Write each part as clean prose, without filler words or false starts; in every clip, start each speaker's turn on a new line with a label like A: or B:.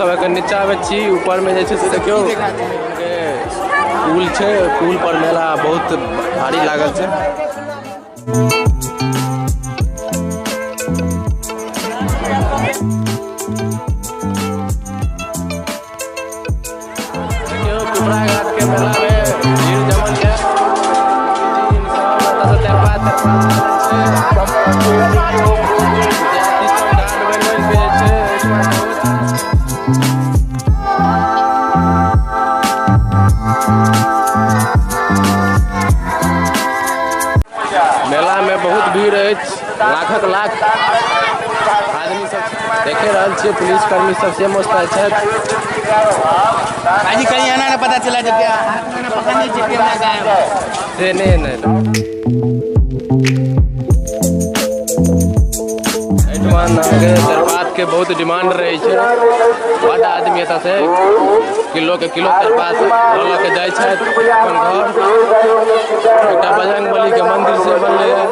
A: सब एक नीचा में छी, ऊपर में जे से देखियो पुल छे, पुल पर मेला बहुत भारी लागल छे। पिपरा घाट के मेला में भीड़ जमल है। मेला में बहुत भीड़ है, लाखक लाख आदमी सब देखे रहल छे। पुलिस कर्मी सब से मस्त है।
B: भाजी कहीं आना ना पता चला जब पता नहीं चल के लगा
A: से नहीं तेरपात के बहुत डिमांड रहे छे। बड़ा आदमी एत से किलो के तेरपात ल के जाय छे अपन घर। एकटा बजरंग बली के मंदिर से बनले है।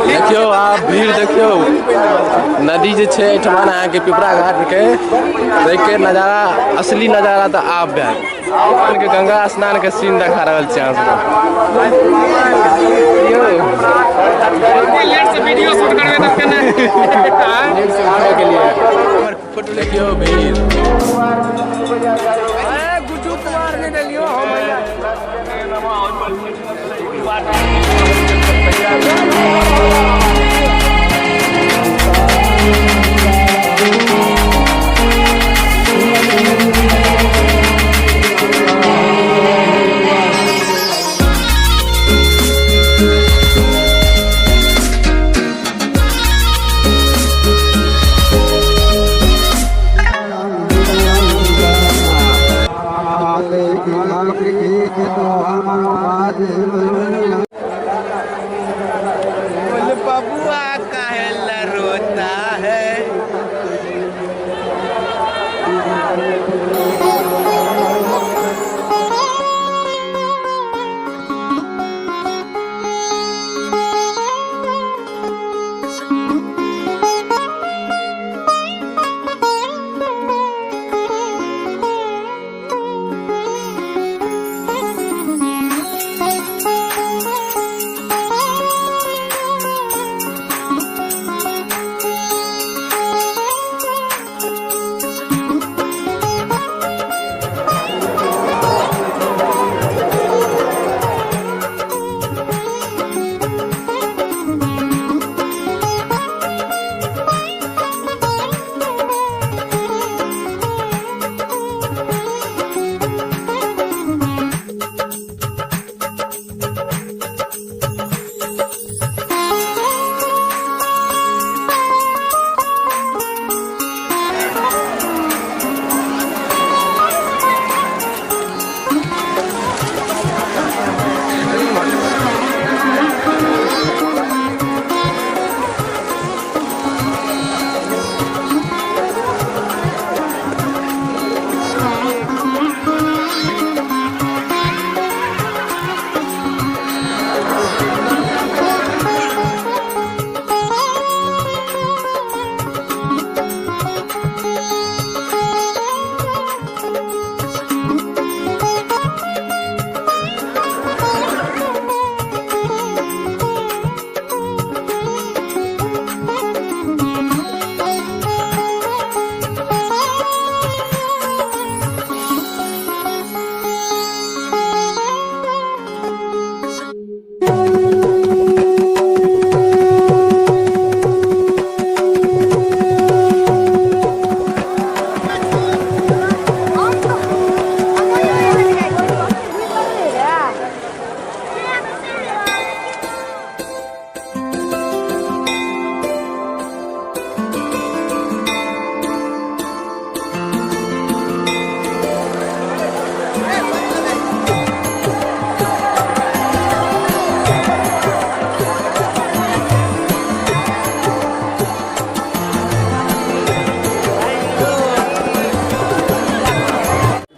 A: देखियो आप भीड़ देखियो। नदी जे छे एठमान के पिपरा घाट के देख के नजारा, असली नजारा तो आप बैठ के गंगा स्नान के सीन दिखा रहल छे। वीडियो शूट करबे तब के के लिए फोटो देखियो भीड़। गुड्डू कुमार ने लियो हम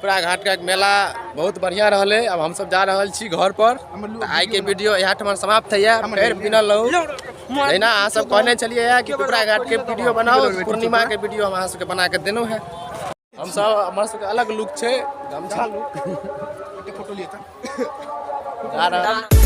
A: पिपरा घाट का मेला बहुत बढ़िया रहले। अब हम सब जा रहल छी घर पर। आई के वीडियो यहाँ ठमन समाप्त है। फिर बिनल रहू ना अहाँ सब कहने चलिए कि पिपरा घाट के वीडियो बनाओ, पूर्णिमा के वीडियो हम अहाँ सबके बना के देनो है। हम सब हमारे सबके अलग लुक छे, गमछा लुक
B: फोटो लिया था
A: जा रहा